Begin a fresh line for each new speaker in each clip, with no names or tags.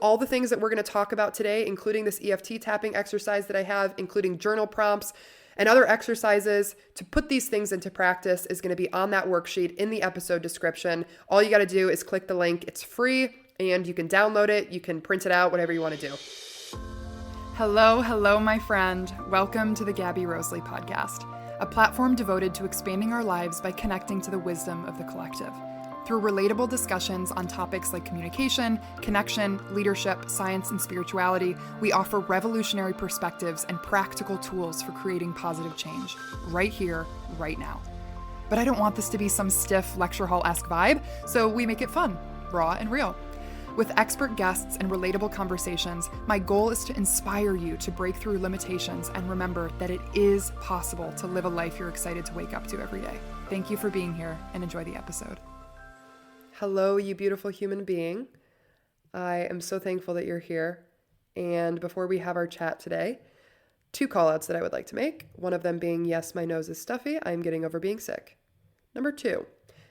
all the things that we're going to talk about today, including this EFT tapping exercise that I have, including journal prompts and other exercises to put these things into practice, is going to be on that worksheet in the episode description. All you got to do is click the link. It's free and you can download it. You can print it out, whatever you want to do.
Hello, my friend. Welcome to the Gabby Rosley podcast, a platform devoted to expanding our lives by connecting to the wisdom of the collective. Through relatable discussions on topics like communication, connection, leadership, science, and spirituality, we offer revolutionary perspectives and practical tools for creating positive change, right here, right now. But I don't want this to be some stiff lecture hall-esque vibe, so we make it fun, raw, and real. With expert guests and relatable conversations, my goal is to inspire you to break through limitations and remember that it is possible to live a life you're excited to wake up to every day. Thank you for being here and enjoy the episode.
Hello, you beautiful human being. I am so thankful that you're here. And before we have our chat today, 2 call-outs that I would like to make. One of them being, yes, my nose is stuffy. I'm getting over being sick. Number 2,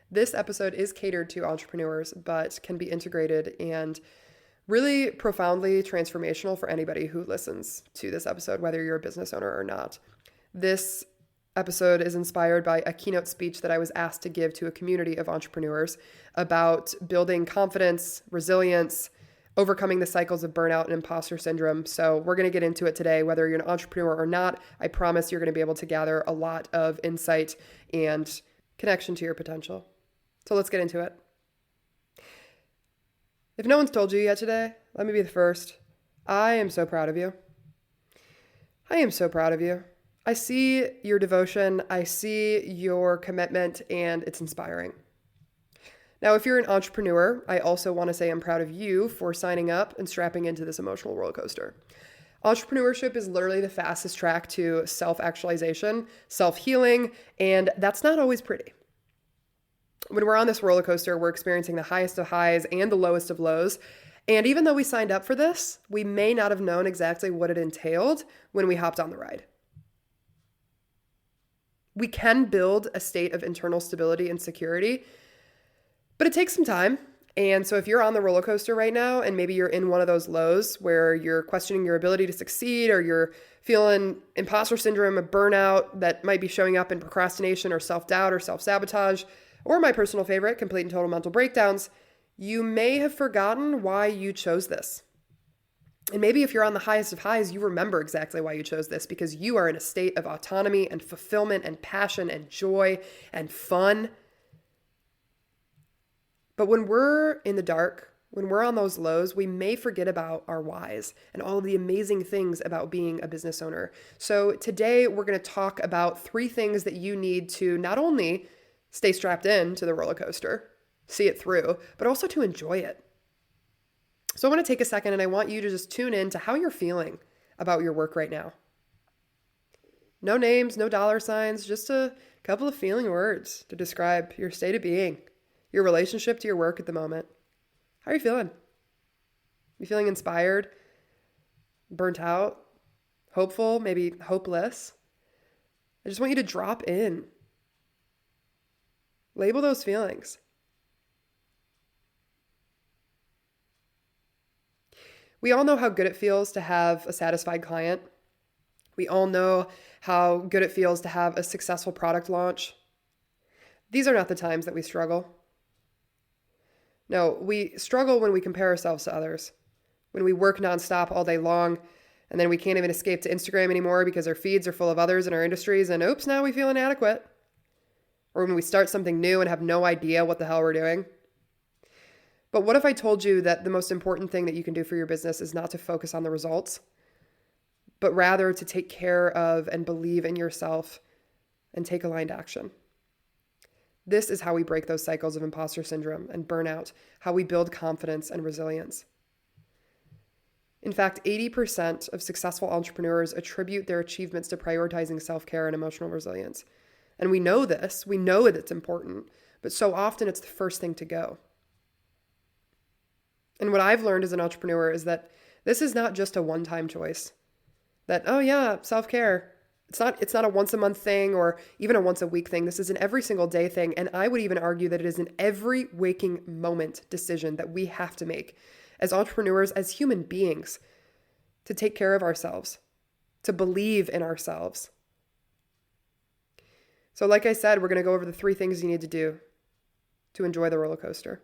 this episode is catered to entrepreneurs, but can be integrated and really profoundly transformational for anybody who listens to this episode, whether you're a business owner or not. This episode is inspired by a keynote speech that I was asked to give to a community of entrepreneurs about building confidence, resilience, overcoming the cycles of burnout and imposter syndrome. So we're going to get into it today, whether you're an entrepreneur or not. I promise you're going to be able to gather a lot of insight and connection to your potential. So let's get into it. If no one's told you yet today, let me be the first. I am so proud of you. I am so proud of you. I see your devotion, I see your commitment, and it's inspiring. Now, if you're an entrepreneur, I also want to say I'm proud of you for signing up and strapping into this emotional roller coaster. Entrepreneurship is literally the fastest track to self-actualization, self-healing, and that's not always pretty. When we're on this roller coaster, we're experiencing the highest of highs and the lowest of lows. And even though we signed up for this, we may not have known exactly what it entailed when we hopped on the ride. We can build a state of internal stability and security, but it takes some time. And so if you're on the roller coaster right now, and maybe you're in one of those lows where you're questioning your ability to succeed, or you're feeling imposter syndrome, a burnout that might be showing up in procrastination or self-doubt or self-sabotage, or my personal favorite, complete and total mental breakdowns, you may have forgotten why you chose this. And maybe if you're on the highest of highs, you remember exactly why you chose this, because you are in a state of autonomy and fulfillment and passion and joy and fun. But when we're in the dark, when we're on those lows, we may forget about our whys and all of the amazing things about being a business owner. So today we're going to talk about 3 things that you need to not only stay strapped in to the roller coaster, see it through, but also to enjoy it. So I want to take a second and I want you to just tune in to how you're feeling about your work right now. No names, no dollar signs, just a couple of feeling words to describe your state of being, your relationship to your work at the moment. How are you feeling? You feeling inspired, burnt out, hopeful, maybe hopeless? I just want you to drop in. Label those feelings. We all know how good it feels to have a satisfied client. We all know how good it feels to have a successful product launch. These are not the times that we struggle. No, we struggle when we compare ourselves to others, when we work nonstop all day long, and then we can't even escape to Instagram anymore because our feeds are full of others in our industries, and oops, now we feel inadequate. Or when we start something new and have no idea what the hell we're doing. But what if I told you that the most important thing that you can do for your business is not to focus on the results, but rather to take care of and believe in yourself and take aligned action? This is how we break those cycles of imposter syndrome and burnout, how we build confidence and resilience. In fact, 80% of successful entrepreneurs attribute their achievements to prioritizing self-care and emotional resilience. And we know this, we know that it's important, but so often it's the first thing to go. And what I've learned as an entrepreneur is that this is not just a one-time choice. That, oh yeah, self-care. It's not a once a month thing or even a once a week thing. This is an every single day thing. And I would even argue that it is an every waking moment decision that we have to make as entrepreneurs, as human beings, to take care of ourselves, to believe in ourselves. So like I said, we're going to go over the 3 things you need to do to enjoy the roller coaster.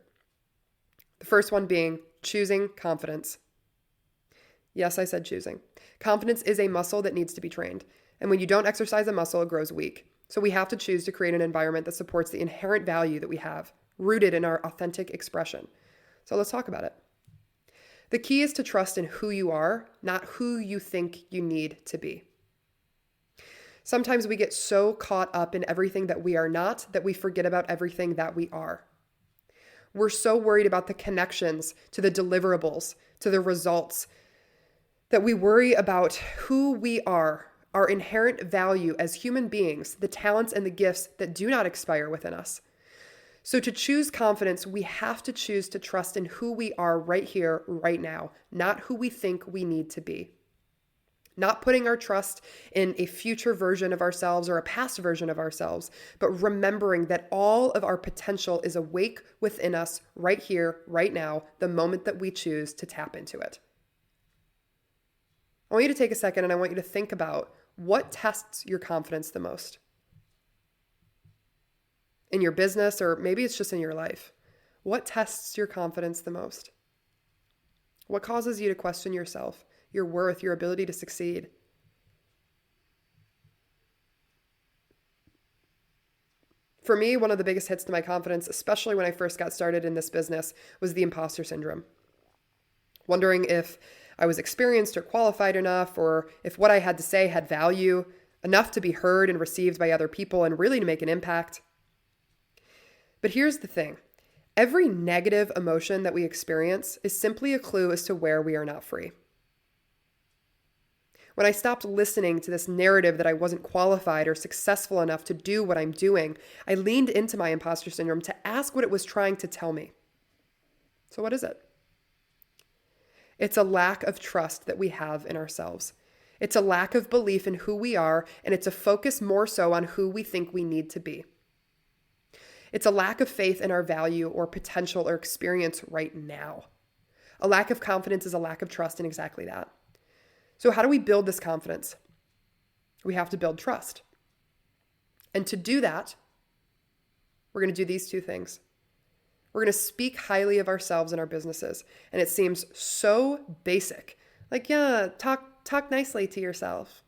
The first one being choosing confidence. Yes, I said choosing. Confidence is a muscle that needs to be trained. And when you don't exercise a muscle, it grows weak. So we have to choose to create an environment that supports the inherent value that we have, rooted in our authentic expression. So let's talk about it. The key is to trust in who you are, not who you think you need to be. Sometimes we get so caught up in everything that we are not that we forget about everything that we are. We're so worried about the connections to the deliverables, to the results, that we worry about who we are, our inherent value as human beings, the talents and the gifts that do not expire within us. So to choose confidence, we have to choose to trust in who we are right here, right now, not who we think we need to be. Not putting our trust in a future version of ourselves or a past version of ourselves, but remembering that all of our potential is awake within us right here, right now, the moment that we choose to tap into it. I want you to take a second and I want you to think about what tests your confidence the most. In your business, or maybe it's just in your life. What tests your confidence the most? What causes you to question yourself, your worth, your ability to succeed? For me, one of the biggest hits to my confidence, especially when I first got started in this business, was the imposter syndrome. Wondering if I was experienced or qualified enough, or if what I had to say had value, enough to be heard and received by other people and really to make an impact. But here's the thing. Every negative emotion that we experience is simply a clue as to where we are not free. When I stopped listening to this narrative that I wasn't qualified or successful enough to do what I'm doing, I leaned into my imposter syndrome to ask what it was trying to tell me. So what is it? It's a lack of trust that we have in ourselves. It's a lack of belief in who we are, and it's a focus more so on who we think we need to be. It's a lack of faith in our value or potential or experience right now. A lack of confidence is a lack of trust in exactly that. So how do we build this confidence? We have to build trust. And to do that, we're going to do these 2 things. We're going to speak highly of ourselves and our businesses. And it seems so basic. Like, yeah, talk nicely to yourself.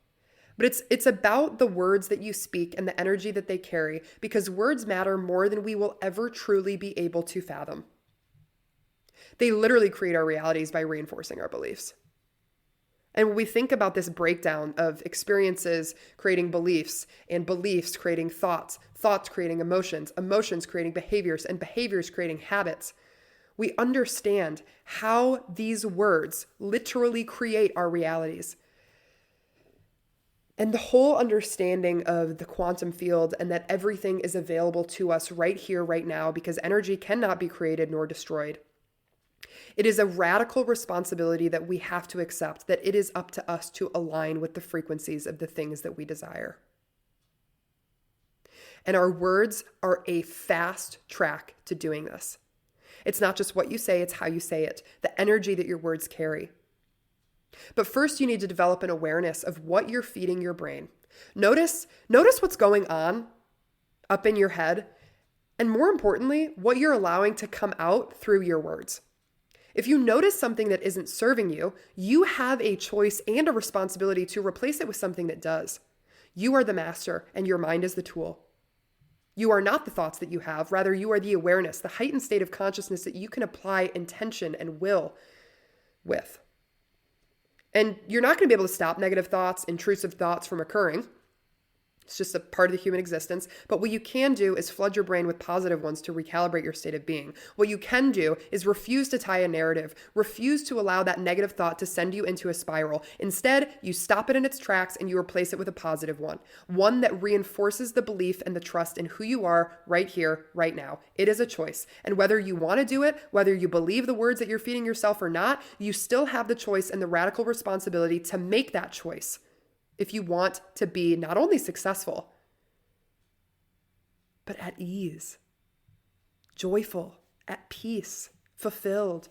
But it's about the words that you speak and the energy that they carry, because words matter more than we will ever truly be able to fathom. They literally create our realities by reinforcing our beliefs. And when we think about this breakdown of experiences creating beliefs, and beliefs creating thoughts, thoughts creating emotions, emotions creating behaviors, and behaviors creating habits, we understand how these words literally create our realities. And the whole understanding of the quantum field and that everything is available to us right here, right now, because energy cannot be created nor destroyed. It is a radical responsibility that we have to accept, that it is up to us to align with the frequencies of the things that we desire. And our words are a fast track to doing this. It's not just what you say, it's how you say it, the energy that your words carry. But first, you need to develop an awareness of what you're feeding your brain. Notice what's going on up in your head, and more importantly, what you're allowing to come out through your words. If you notice something that isn't serving you, you have a choice and a responsibility to replace it with something that does. You are the master, and your mind is the tool. You are not the thoughts that you have. Rather, you are the awareness, the heightened state of consciousness that you can apply intention and will with. And you're not going to be able to stop negative thoughts, intrusive thoughts from occurring. It's just a part of the human existence. But what you can do is flood your brain with positive ones to recalibrate your state of being. What you can do is refuse to tie a narrative, refuse to allow that negative thought to send you into a spiral. Instead, you stop it in its tracks and you replace it with a positive one that reinforces the belief and the trust in who you are right here, right now. It is a choice. And whether you want to do it, whether you believe the words that you're feeding yourself or not, you still have the choice and the radical responsibility to make that choice. If you want to be not only successful, but at ease, joyful, at peace, fulfilled.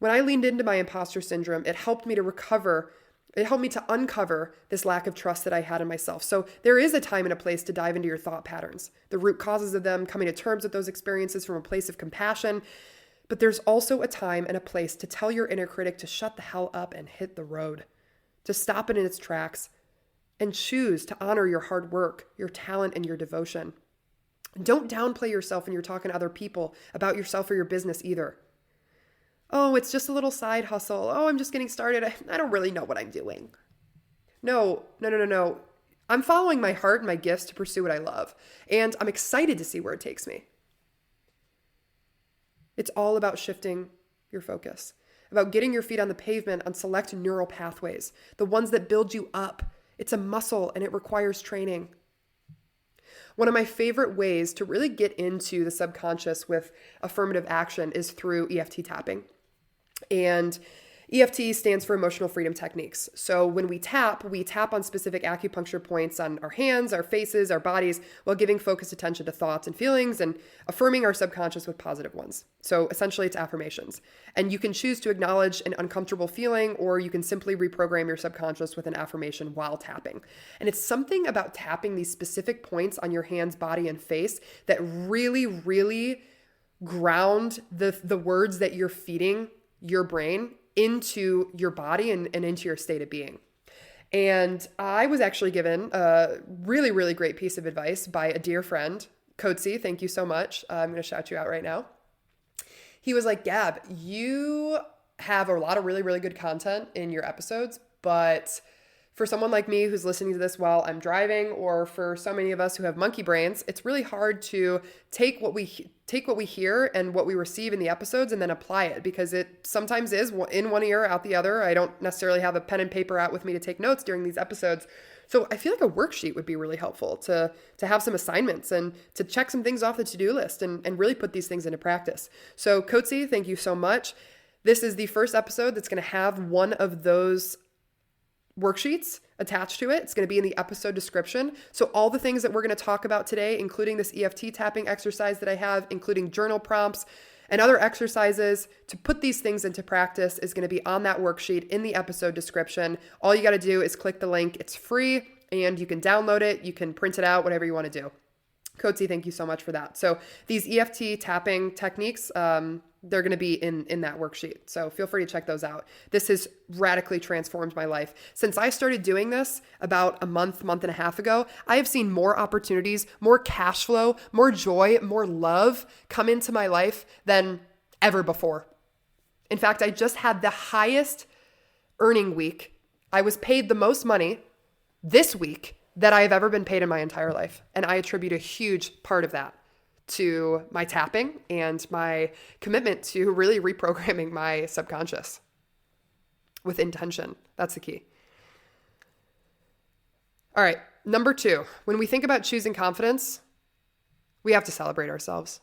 When I leaned into my imposter syndrome, it helped me to recover. It helped me to uncover this lack of trust that I had in myself. So there is a time and a place to dive into your thought patterns, the root causes of them, coming to terms with those experiences from a place of compassion. But there's also a time and a place to tell your inner critic to shut the hell up and hit the road, to stop it in its tracks and choose to honor your hard work, your talent, and your devotion. Don't downplay yourself when you're talking to other people about yourself or your business either. Oh, it's just a little side hustle. Oh, I'm just getting started. I don't really know what I'm doing. No. I'm following my heart and my gifts to pursue what I love. And I'm excited to see where it takes me. It's all about shifting your focus, about getting your feet on the pavement on select neural pathways, the ones that build you up. It's a muscle and it requires training. One of my favorite ways to really get into the subconscious with affirmative action is through EFT tapping. And EFT stands for emotional freedom techniques. So when we tap on specific acupuncture points on our hands, our faces, our bodies, while giving focused attention to thoughts and feelings and affirming our subconscious with positive ones. So essentially it's affirmations. And you can choose to acknowledge an uncomfortable feeling, or you can simply reprogram your subconscious with an affirmation while tapping. And it's something about tapping these specific points on your hands, body, and face that really, really ground the words that you're feeding your brain into your body and into your state of being. And I was actually given a really, really great piece of advice by a dear friend, Coatsy. Thank you so much. I'm going to shout you out right now. He was like, Gab, you have a lot of really, really good content in your episodes, but for someone like me who's listening to this while I'm driving, or for so many of us who have monkey brains, it's really hard to take what we hear and what we receive in the episodes and then apply it, because it sometimes is in one ear, out the other. I don't necessarily have a pen and paper out with me to take notes during these episodes. So I feel like a worksheet would be really helpful to have some assignments and to check some things off the to-do list and really put these things into practice. So Coatsy, thank you so much. This is the first episode that's going to have one of those worksheets attached to it. It's going to be in the episode description. So all the things that we're going to talk about today, including this EFT tapping exercise that I have, including journal prompts and other exercises to put these things into practice, is going to be on that worksheet in the episode description. All you got to do is click the link. It's free and you can download it. You can print it out, whatever you want to do. Coatsy, thank you so much for that. So these EFT tapping techniques, they're going to be in that worksheet. So feel free to check those out. This has radically transformed my life. Since I started doing this about a month and a half ago, I have seen more opportunities, more cash flow, more joy, more love come into my life than ever before. In fact, I just had the highest earning week. I was paid the most money this week that I have ever been paid in my entire life. And I attribute a huge part of that to my tapping and my commitment to really reprogramming my subconscious with intention. That's the key. All right. Number 2, when we think about choosing confidence, we have to celebrate ourselves.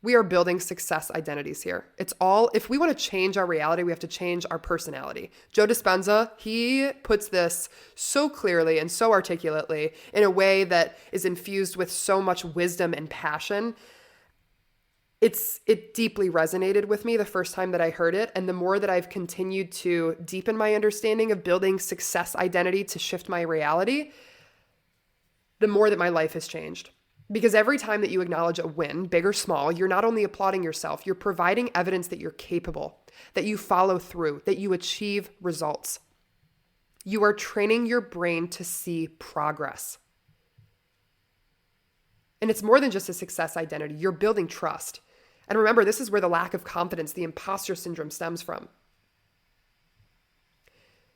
We are building success identities here. It's all, if we want to change our reality, we have to change our personality. Joe Dispenza, he puts this so clearly and so articulately in a way that is infused with so much wisdom and passion. It deeply resonated with me the first time that I heard it. And the more that I've continued to deepen my understanding of building success identity to shift my reality, the more that my life has changed. Because every time that you acknowledge a win, big or small, you're not only applauding yourself, you're providing evidence that you're capable, that you follow through, that you achieve results. You are training your brain to see progress. And it's more than just a success identity. You're building trust. And remember, this is where the lack of confidence, the imposter syndrome, stems from.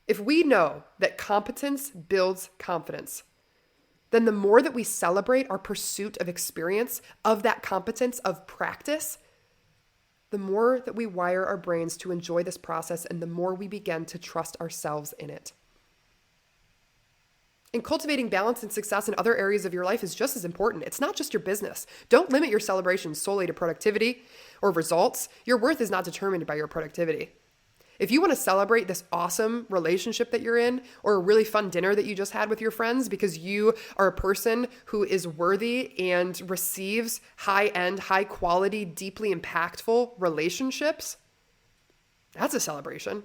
If we know that competence builds confidence, then the more that we celebrate our pursuit of experience, of that competence, of practice, the more that we wire our brains to enjoy this process and the more we begin to trust ourselves in it. And cultivating balance and success in other areas of your life is just as important. It's not just your business. Don't limit your celebrations solely to productivity or results. Your worth is not determined by your productivity. If you want to celebrate this awesome relationship that you're in, or a really fun dinner that you just had with your friends because you are a person who is worthy and receives high-end, high-quality, deeply impactful relationships, That's a celebration.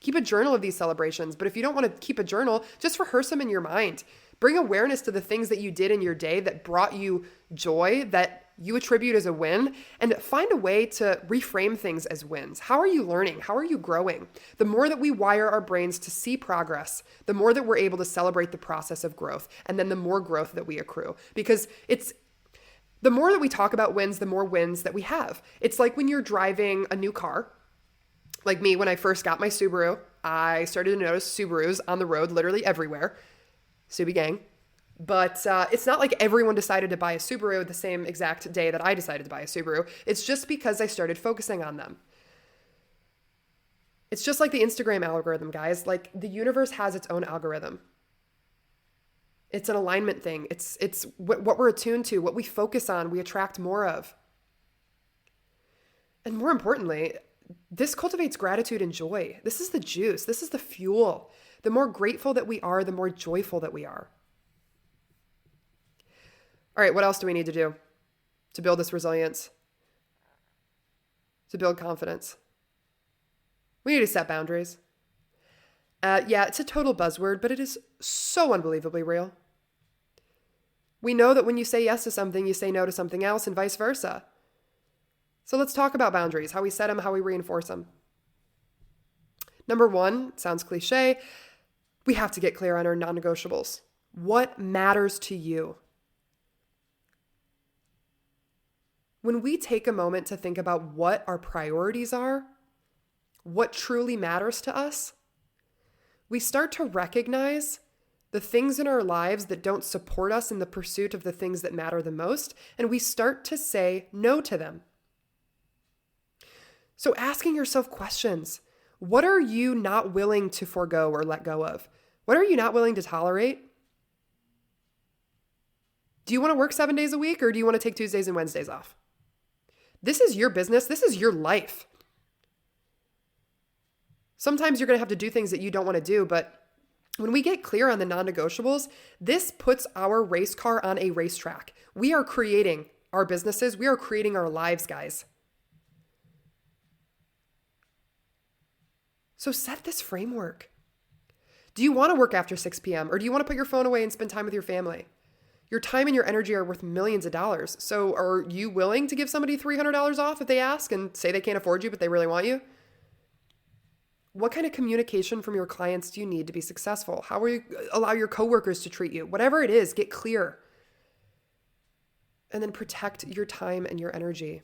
Keep a journal of these celebrations. But if you don't want to keep a journal, just rehearse them in your mind. Bring awareness to the things that you did in your day that brought you joy, that you attribute as a win, and find a way to reframe things as wins. How are you learning? How are you growing? The more that we wire our brains to see progress, the more that we're able to celebrate the process of growth, and then the more growth that we accrue. Because the more that we talk about wins, the more wins that we have. It's like when you're driving a new car. Like me, when I first got my Subaru, I started to notice Subarus on the road literally everywhere. Subi gang. But it's not like everyone decided to buy a Subaru the same exact day that I decided to buy a Subaru. It's just because I started focusing on them. It's just like the Instagram algorithm, guys. Like the universe has its own algorithm. It's an alignment thing. It's what we're attuned to, what we focus on, we attract more of. And more importantly, this cultivates gratitude and joy. This is the juice. This is the fuel. The more grateful that we are, the more joyful that we are. All right, what else do we need to do to build this resilience? To build confidence? We need to set boundaries. Yeah, it's a total buzzword, but it is so unbelievably real. We know that when you say yes to something, you say no to something else, and vice versa. So let's talk about boundaries, how we set them, how we reinforce them. Number one, sounds cliche, we have to get clear on our non-negotiables. What matters to you? When we take a moment to think about what our priorities are, what truly matters to us, we start to recognize the things in our lives that don't support us in the pursuit of the things that matter the most, and we start to say no to them. So asking yourself questions. What are you not willing to forego or let go of? What are you not willing to tolerate? Do you want to work 7 days a week, or do you want to take Tuesdays and Wednesdays off? This is your business. This is your life. Sometimes you're going to have to do things that you don't want to do, but when we get clear on the non-negotiables, this puts our race car on a racetrack. We are creating our businesses. We are creating our lives, guys. So set this framework. Do you want to work after 6 p.m. or do you want to put your phone away and spend time with your family? Your time and your energy are worth millions of dollars. So are you willing to give somebody $300 off if they ask and say they can't afford you, but they really want you? What kind of communication from your clients do you need to be successful? How will you allow your coworkers to treat you? Whatever it is, get clear. And then protect your time and your energy.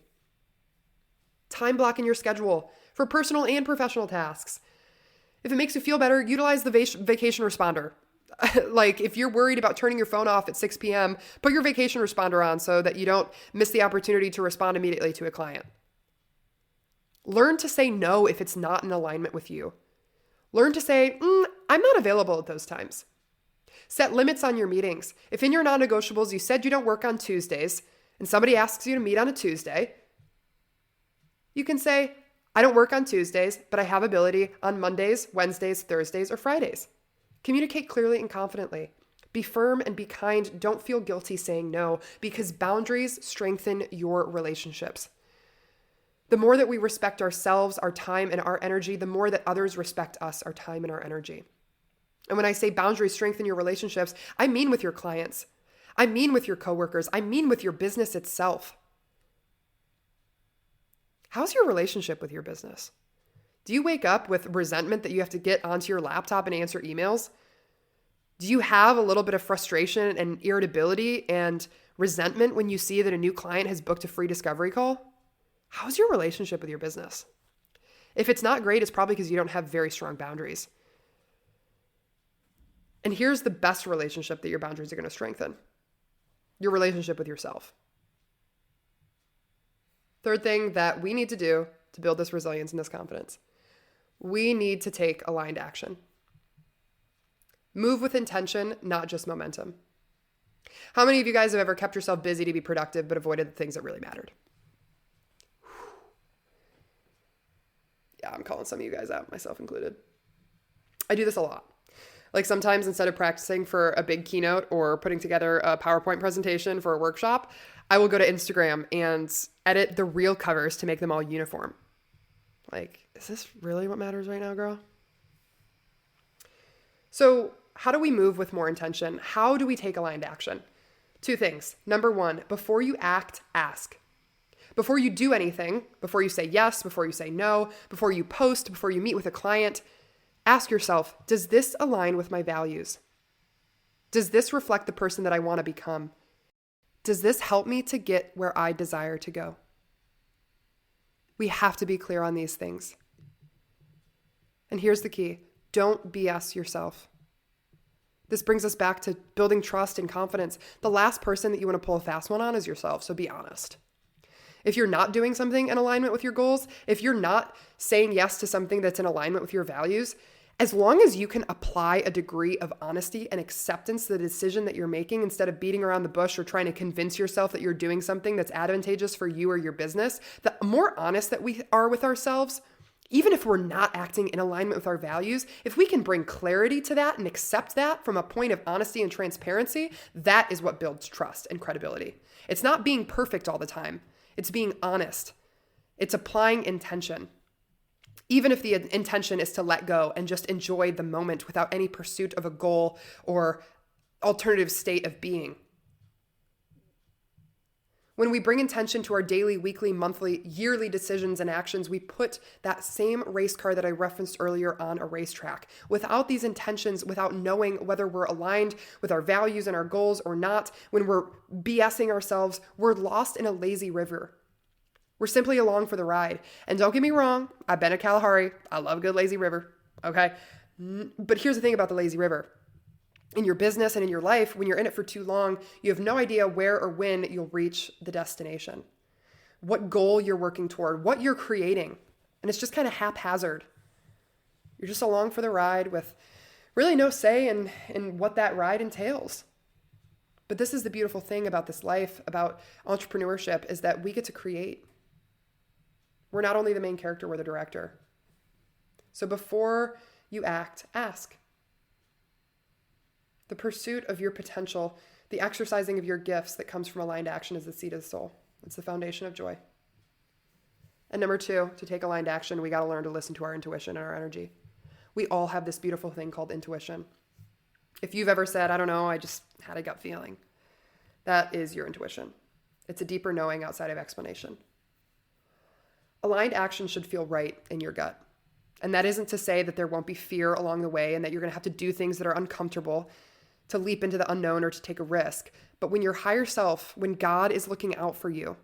Time block in your schedule for personal and professional tasks. If it makes you feel better, utilize the vacation responder. Like if you're worried about turning your phone off at 6 p.m., put your vacation responder on so that you don't miss the opportunity to respond immediately to a client. Learn to say no if it's not in alignment with you. Learn to say, I'm not available at those times. Set limits on your meetings. If in your non-negotiables you said you don't work on Tuesdays and somebody asks you to meet on a Tuesday, you can say, I don't work on Tuesdays, but I have ability on Mondays, Wednesdays, Thursdays, or Fridays. Communicate clearly and confidently. Be firm and be kind. Don't feel guilty saying no, because boundaries strengthen your relationships. The more that we respect ourselves, our time, and our energy, the more that others respect us, our time, and our energy. And when I say boundaries strengthen your relationships, I mean with your clients. I mean with your coworkers. I mean with your business itself. How's your relationship with your business? Do you wake up with resentment that you have to get onto your laptop and answer emails? Do you have a little bit of frustration and irritability and resentment when you see that a new client has booked a free discovery call? How's your relationship with your business? If it's not great, it's probably because you don't have very strong boundaries. And here's the best relationship that your boundaries are going to strengthen. Your relationship with yourself. Third thing that we need to do to build this resilience and this confidence. We need to take aligned action. Move with intention, not just momentum. How many of you guys have ever kept yourself busy to be productive but avoided the things that really mattered? Yeah, I'm calling some of you guys out, myself included. I do this a lot. Like sometimes instead of practicing for a big keynote or putting together a PowerPoint presentation for a workshop, I will go to Instagram and edit the reel covers to make them all uniform. Like, is this really what matters right now, girl? So how do we move with more intention? How do we take aligned action? Two things. Number one, before you act, ask. Before you do anything, before you say yes, before you say no, before you post, before you meet with a client, ask yourself, does this align with my values? Does this reflect the person that I want to become? Does this help me to get where I desire to go? We have to be clear on these things. And here's the key. Don't BS yourself. This brings us back to building trust and confidence. The last person that you want to pull a fast one on is yourself, so be honest. If you're not doing something in alignment with your goals, if you're not saying yes to something that's in alignment with your values, as long as you can apply a degree of honesty and acceptance to the decision that you're making instead of beating around the bush or trying to convince yourself that you're doing something that's advantageous for you or your business, the more honest that we are with ourselves, even if we're not acting in alignment with our values, if we can bring clarity to that and accept that from a point of honesty and transparency, that is what builds trust and credibility. It's not being perfect all the time. It's being honest. It's applying intention. Even if the intention is to let go and just enjoy the moment without any pursuit of a goal or alternative state of being. When we bring intention to our daily, weekly, monthly, yearly decisions and actions, we put that same race car that I referenced earlier on a racetrack. Without these intentions, without knowing whether we're aligned with our values and our goals or not, when we're BSing ourselves, we're lost in a lazy river. We're simply along for the ride. And don't get me wrong, I've been to Kalahari. I love a good lazy river, okay? But here's the thing about the lazy river. In your business and in your life, when you're in it for too long, you have no idea where or when you'll reach the destination, what goal you're working toward, what you're creating. And it's just kind of haphazard. You're just along for the ride with really no say in what that ride entails. But this is the beautiful thing about this life, about entrepreneurship, is that we get to create. We're not only the main character, we're the director. So before you act, ask. The pursuit of your potential, the exercising of your gifts that comes from aligned action is the seed of the soul. It's the foundation of joy. And number two, to take aligned action, we got to learn to listen to our intuition and our energy. We all have this beautiful thing called intuition. If you've ever said, I don't know, I just had a gut feeling, that is your intuition. It's a deeper knowing outside of explanation. Aligned action should feel right in your gut. And that isn't to say that there won't be fear along the way and that you're going to have to do things that are uncomfortable, to leap into the unknown or to take a risk. But when your higher self, when God is looking out for you,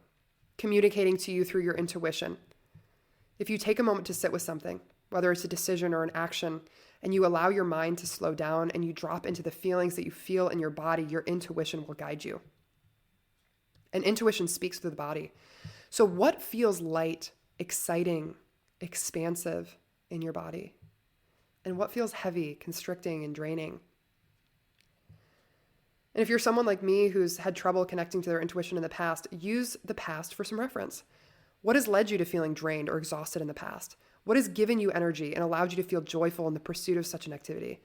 communicating to you through your intuition, if you take a moment to sit with something, whether it's a decision or an action, and you allow your mind to slow down and you drop into the feelings that you feel in your body, your intuition will guide you. And intuition speaks through the body. So what feels light, exciting, expansive in your body? And what feels heavy, constricting, and draining? And if you're someone like me who's had trouble connecting to their intuition in the past, use the past for some reference. What has led you to feeling drained or exhausted in the past? What has given you energy and allowed you to feel joyful in the pursuit of such an activity?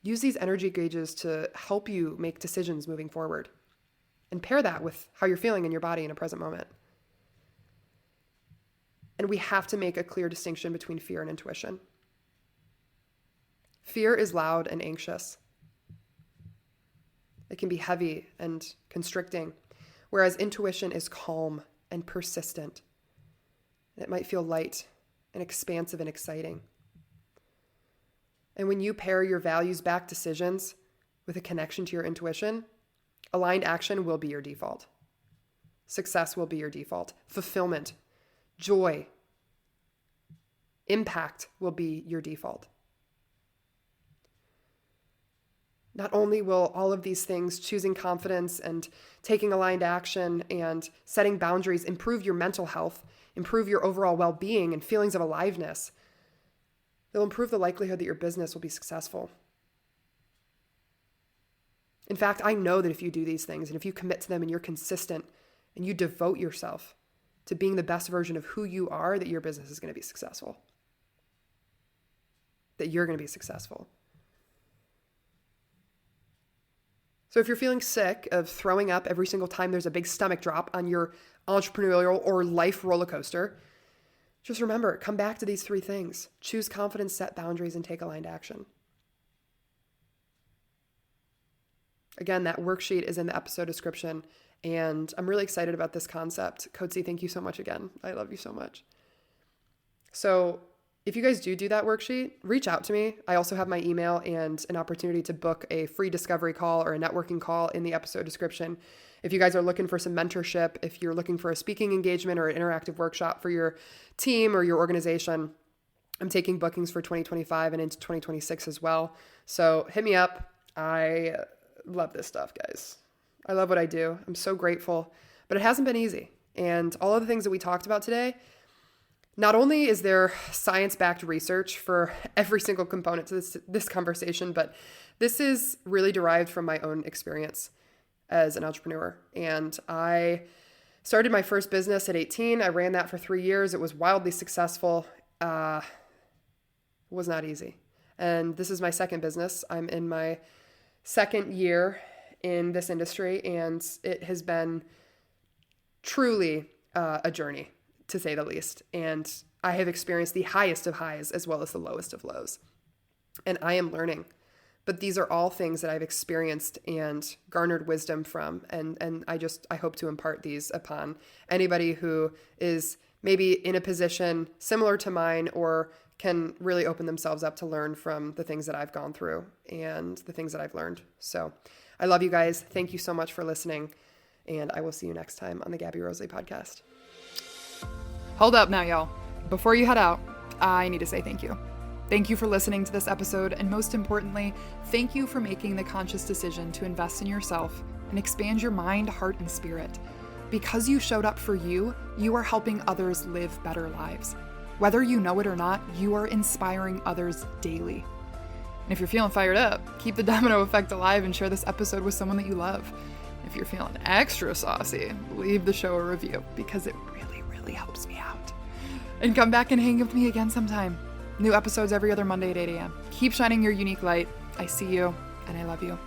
Use these energy gauges to help you make decisions moving forward. And pair that with how you're feeling in your body in a present moment. And we have to make a clear distinction between fear and intuition. Fear is loud and anxious. It can be heavy and constricting, whereas intuition is calm and persistent. It might feel light and expansive and exciting. And when you pair your values-backed decisions with a connection to your intuition, aligned action will be your default. Success will be your default. Fulfillment, joy, impact will be your default. Not only will all of these things, choosing confidence and taking aligned action and setting boundaries, improve your mental health, improve your overall well-being and feelings of aliveness, they'll improve the likelihood that your business will be successful. In fact, I know that if you do these things and if you commit to them and you're consistent and you devote yourself to being the best version of who you are, that your business is going to be successful. That you're going to be successful. So if you're feeling sick of throwing up every single time there's a big stomach drop on your entrepreneurial or life roller coaster, Just remember, come back to these 3 things. Choose confidence, set boundaries, and take aligned action. Again, that worksheet is in the episode description, and I'm really excited about this concept. Coatsy, thank you so much again. I love you so much. So if you guys do that worksheet, reach out to me. I also have my email and an opportunity to book a free discovery call or a networking call in the episode description. If you guys are looking for some mentorship, if you're looking for a speaking engagement or an interactive workshop for your team or your organization, I'm taking bookings for 2025 and into 2026 as well. So hit me up. I love this stuff, guys. I love what I do. I'm so grateful, but it hasn't been easy. And all of the things that we talked about today, not only is there science-backed research for every single component to this conversation, but this is really derived from my own experience as an entrepreneur. And I started my first business at 18. I ran that for 3 years. It was wildly successful. It was not easy. And this is my second business. I'm in my second year in this industry, and it has been truly a journey, to say the least. And I have experienced the highest of highs as well as the lowest of lows. And I am learning. But these are all things that I've experienced and garnered wisdom from. And I hope to impart these upon anybody who is maybe in a position similar to mine or can really open themselves up to learn from the things that I've gone through and the things that I've learned. So I love you guys. Thank you so much for listening. And I will see you next time on the Gabby Rosley podcast.
Hold up now, y'all. Before you head out, I need to say thank you. Thank you for listening to this episode, and most importantly, thank you for making the conscious decision to invest in yourself and expand your mind, heart, and spirit. Because you showed up for you, you are helping others live better lives. Whether you know it or not, you are inspiring others daily. And if you're feeling fired up, keep the domino effect alive and share this episode with someone that you love. If you're feeling extra saucy, leave the show a review because it really, really helps me out. And come back and hang with me again sometime. New episodes every other Monday at 8 a.m. Keep shining your unique light. I see you, and I love you.